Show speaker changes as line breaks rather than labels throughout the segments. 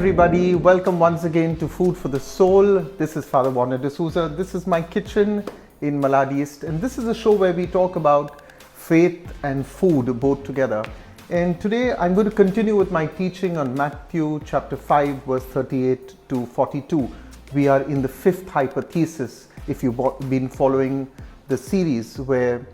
everybody, welcome once again to Food for the Soul. This is Father Warner D'Souza. This is my kitchen in Malad East, and this is a show where we talk about faith and food both together. And today I'm going to continue with my teaching on Matthew chapter 5 verse 38 to 42. We are in the fifth hypothesis, if you've been following the series, where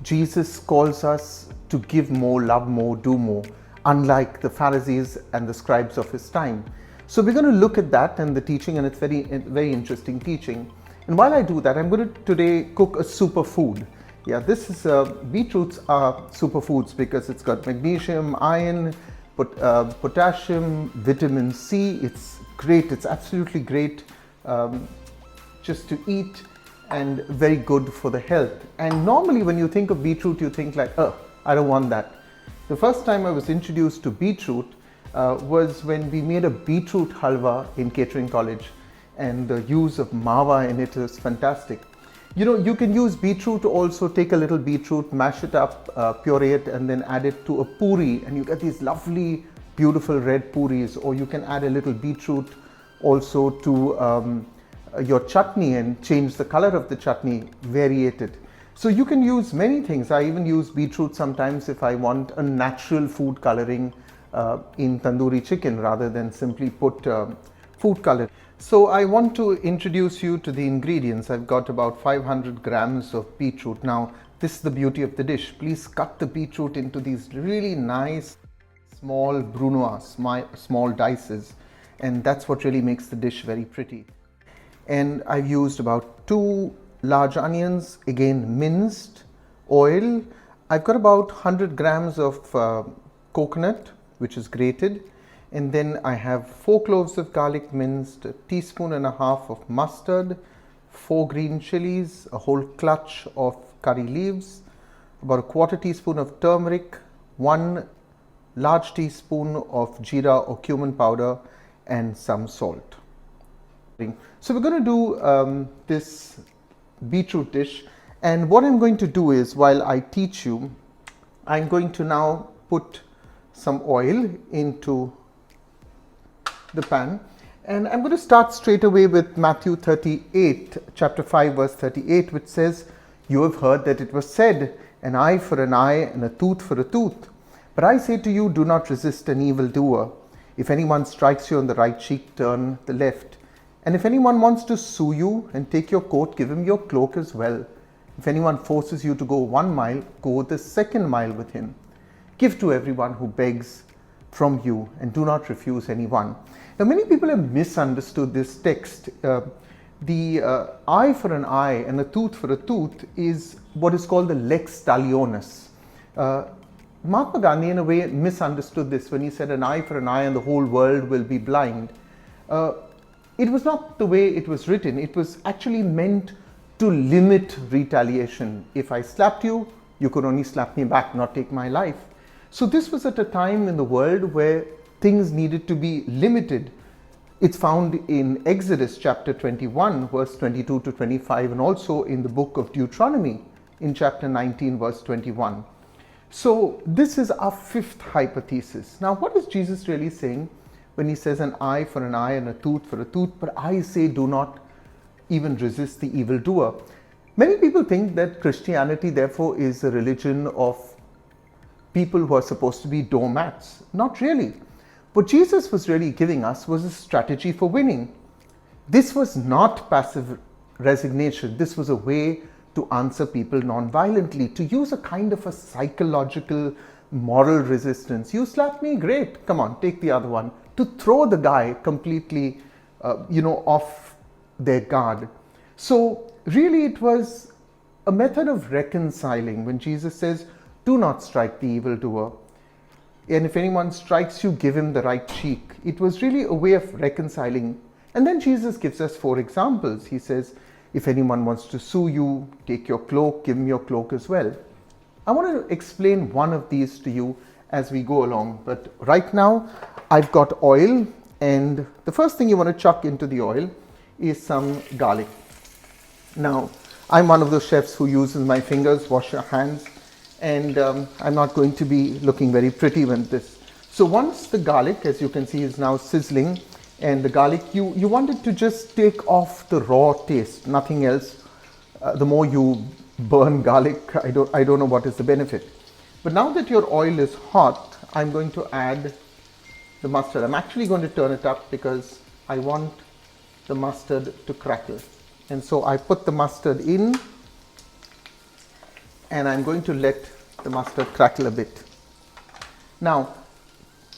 Jesus calls us to give more, love more, do more, unlike the Pharisees and the scribes of his time. So we're going to look at that and the teaching, and it's very interesting teaching. And while I do that, I'm going to today cook a superfood. Yeah, this is beetroots are superfoods because it's got magnesium, iron, potassium, vitamin C. It's great. It's absolutely great just to eat and very good for the health. And normally when you think of beetroot, you think like, oh, I don't want that. The first time I was introduced to beetroot was when we made a beetroot halwa in catering college, and the use of mawa in it is fantastic. You know, you can use beetroot to also take a little beetroot, mash it up, puree it, and then add it to a puri, and you get these lovely, beautiful red puris. Or you can add a little beetroot also to your chutney and change the color of the chutney, variate it. So you can use many things. I even use beetroot sometimes if I want a natural food coloring in tandoori chicken rather than simply put food color. So I want to introduce you to the ingredients. I've got about 500 grams of beetroot. Now, this is the beauty of the dish. Please cut the beetroot into these really nice small Brunoise, small dices, and that's what really makes the dish very pretty. And I've used about 2 large onions, again minced, oil. I've got about 100 grams of coconut, which is grated, and then I have 4 cloves of garlic minced, a teaspoon and a half of mustard, 4 green chillies, a whole clutch of curry leaves, about a quarter teaspoon of turmeric, 1 large teaspoon of jeera or cumin powder, and some salt. So we're going to do this beetroot dish, and what I'm going to do is, while I teach you, I'm going to now put some oil into the pan, and I'm going to start straight away with Matthew 38, chapter 5 verse 38, which says, "You have heard that it was said, an eye for an eye and a tooth for a tooth. But I say to you, do not resist an evildoer. If anyone strikes you on the right cheek, turn the left. And if anyone wants to sue you and take your coat, give him your cloak as well. If anyone forces you to go 1 mile, go the 2nd mile with him. Give to everyone who begs from you, and do not refuse anyone." Now, many people have misunderstood this text. The eye for an eye and a tooth for a tooth is what is called the lex talionis. Mahatma Gandhi, in a way, misunderstood this when he said an eye for an eye and the whole world will be blind. It was not the way it was written. It was actually meant to limit retaliation. If I slapped you, you could only slap me back, not take my life. So this was at a time in the world where things needed to be limited. It's found in Exodus chapter 21 verse 22 to 25, and also in the book of Deuteronomy in chapter 19 verse 21. So this is our fifth hypothesis. Now, what is Jesus really saying when he says an eye for an eye and a tooth for a tooth, but I say do not even resist the evildoer? Many people think that Christianity therefore is a religion of people who are supposed to be doormats. Not really. What Jesus was really giving us was a strategy for winning. This was not passive resignation. This was a way to answer people non-violently, to use a kind of a psychological moral resistance. You slap me, great, come on, take the other one. To throw the guy completely, off their guard. So really it was a method of reconciling when Jesus says, do not strike the evildoer. And if anyone strikes you, give him the right cheek. It was really a way of reconciling. And then Jesus gives us 4 examples. He says, if anyone wants to sue you, take your cloak, give him your cloak as well. I want to explain one of these to you as we go along. But right now, I've got oil, and the first thing you want to chuck into the oil is some garlic. Now, I'm one of those chefs who uses my fingers, wash your hands, and I'm not going to be looking very pretty with this. So once the garlic, as you can see, is now sizzling, and the garlic, you want it to just take off the raw taste, nothing else. The more you burn garlic, I don't know what is the benefit. But now that your oil is hot, I'm going to add the mustard. I'm actually going to turn it up because I want the mustard to crackle. And so I put the mustard in, and I'm going to let the mustard crackle a bit. Now,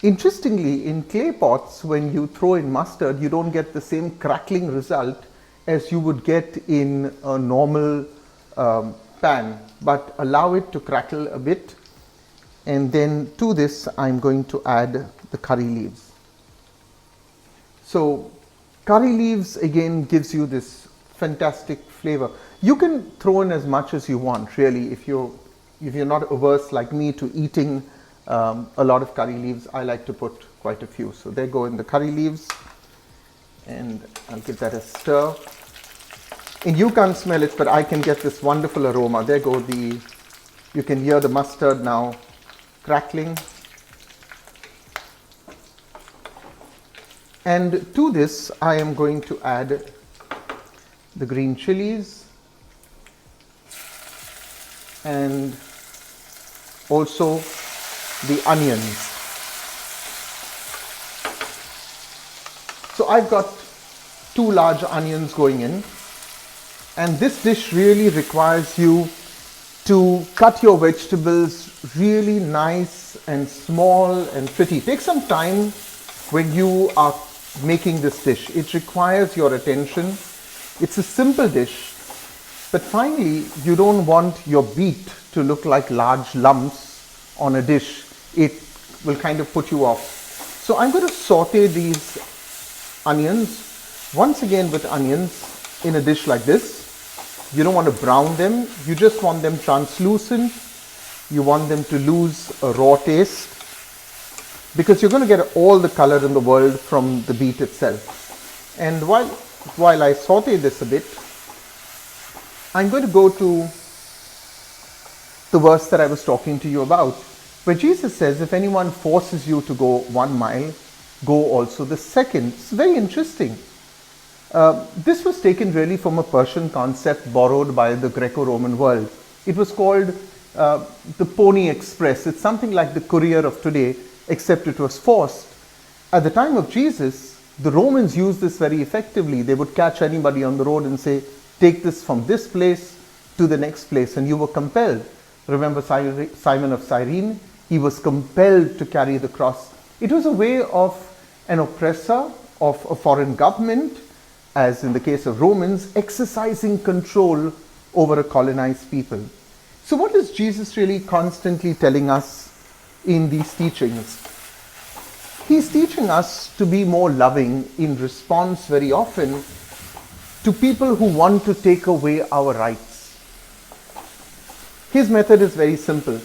interestingly, in clay pots, when you throw in mustard, you don't get the same crackling result as you would get in a normal pan, but allow it to crackle a bit. And then to this, I'm going to add the curry leaves. So curry leaves again gives you this fantastic flavor. You can throw in as much as you want, really, if you're not averse like me to eating a lot of curry leaves. I like to put quite a few. So there go in the curry leaves, and I'll give that a stir. And you can't smell it, but I can get this wonderful aroma. There go you can hear the mustard now crackling. And to this, I am going to add the green chillies and also the onions. So I've got 2 large onions going in, and this dish really requires you to cut your vegetables really nice and small and pretty. Take some time when you are making this dish. It requires your attention. It's a simple dish, but finally you don't want your beet to look like large lumps on a dish. It will kind of put you off. So I'm going to saute these onions, once again with onions in a dish like this. You don't want to brown them, you just want them translucent. You want them to lose a raw taste, because you're going to get all the color in the world from the beet itself. And while I saute this a bit, I'm going to go to the verse that I was talking to you about, where Jesus says, if anyone forces you to go 1 mile, go also the second. It's very interesting. This was taken really from a Persian concept borrowed by the Greco-Roman world. It was called the Pony Express. It's something like the courier of today, except it was forced. At the time of Jesus, the Romans used this very effectively. They would catch anybody on the road and say, take this from this place to the next place, and you were compelled. Remember Simon of Cyrene? He was compelled to carry the cross. It was a way of an oppressor of a foreign government, as in the case of Romans, exercising control over a colonized people. So what is Jesus really constantly telling us in these teachings? He's teaching us to be more loving in response very often to people who want to take away our rights. His method is very simple.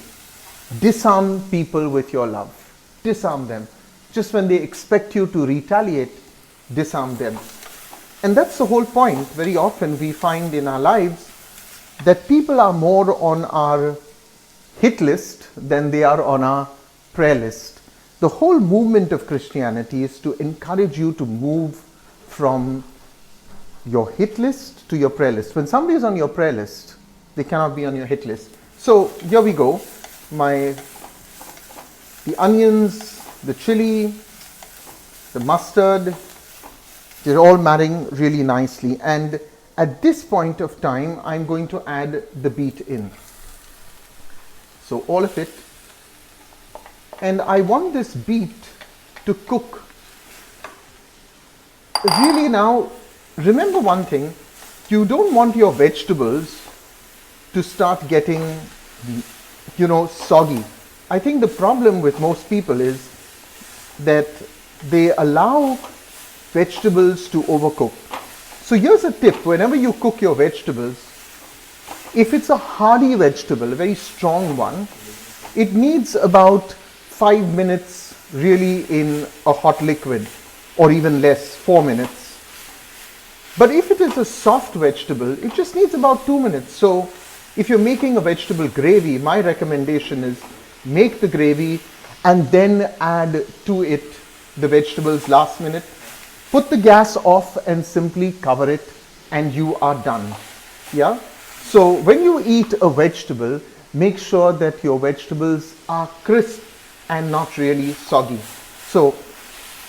Disarm people with your love. Disarm them. Just when they expect you to retaliate, disarm them. And that's the whole point. Very often we find in our lives that people are more on our hit list than they are on our prayer list. The whole movement of Christianity is to encourage you to move from your hit list to your prayer list. When somebody is on your prayer list, they cannot be on your hit list. So here we go. The onions, the chili, the mustard, they're all marrying really nicely. And at this point of time, I'm going to add the beet in. So all of it. And I want this beet to cook. Really now, remember one thing, you don't want your vegetables to start getting, soggy. I think the problem with most people is that they allow vegetables to overcook. So here's a tip: whenever you cook your vegetables, if it's a hardy vegetable, a very strong one, it needs about 5 minutes really in a hot liquid, or even less, 4 minutes. But if it is a soft vegetable, it just needs about 2 minutes. So if you're making a vegetable gravy, my recommendation is make the gravy and then add to it the vegetables last minute. Put the gas off and simply cover it and you are done. Yeah? So when you eat a vegetable, make sure that your vegetables are crisp and not really soggy. So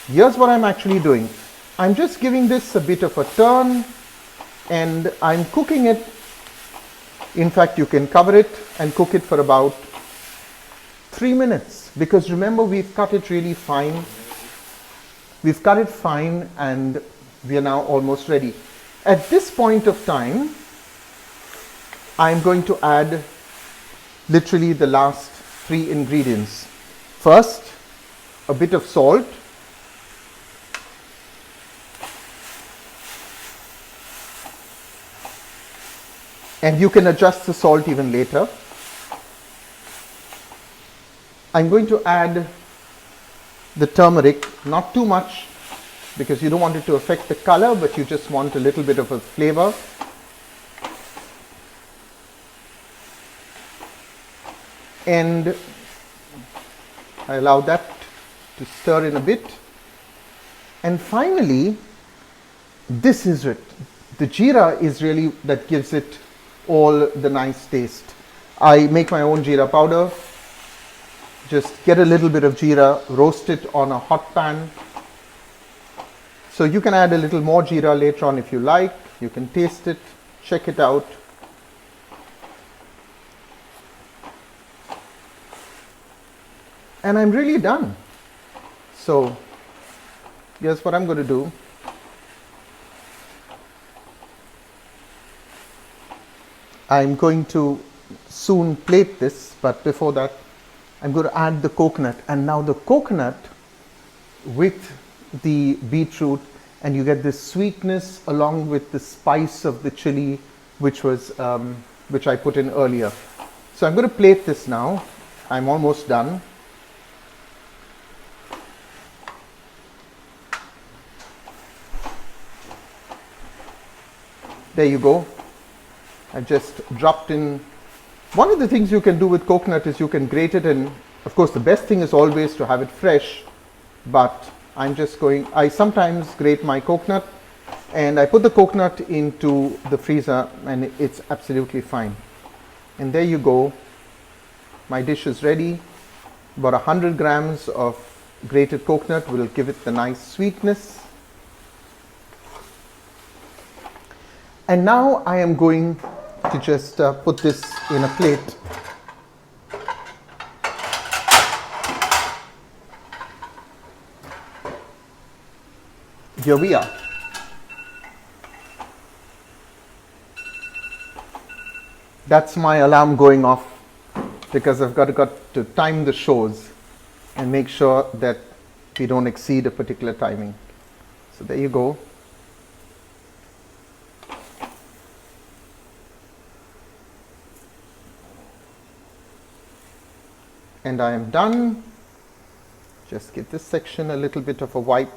here's what I'm actually doing. I'm just giving this a bit of a turn and I'm cooking it. In fact, you can cover it and cook it for about 3 minutes, because remember, we've cut it really fine. We've cut it fine and we are now almost ready. At this point of time, I'm going to add literally the last 3 ingredients. First, a bit of salt. And you can adjust the salt even later. I'm going to add the turmeric, not too much because you don't want it to affect the color, but you just want a little bit of a flavor. And I allow that to stir in a bit. And finally, this is it. The jeera is really that gives it all the nice taste. I make my own jeera powder. Just get a little bit of jeera, roast it on a hot pan. So you can add a little more jeera later on if you like. You can taste it, check it out. And I'm really done. So here's what I'm going to do. I'm going to soon plate this, but before that, I'm going to add the coconut. And now the coconut with the beetroot, and you get this sweetness along with the spice of the chili, which I put in earlier. So I'm going to plate this now. I'm almost done. There you go. I just dropped in. One of the things you can do with coconut is you can grate it, and of course the best thing is always to have it fresh, but I sometimes grate my coconut and I put the coconut into the freezer and it's absolutely fine. And there you go. My dish is ready. About 100 grams of grated coconut will give it the nice sweetness. And now I am going to just put this in a plate. Here we are. That's my alarm going off because I've got to time the shows and make sure that we don't exceed a particular timing. So there you go. And I am done. Just give this section a little bit of a wipe.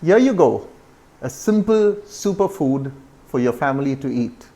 Here you go, a simple superfood for your family to eat.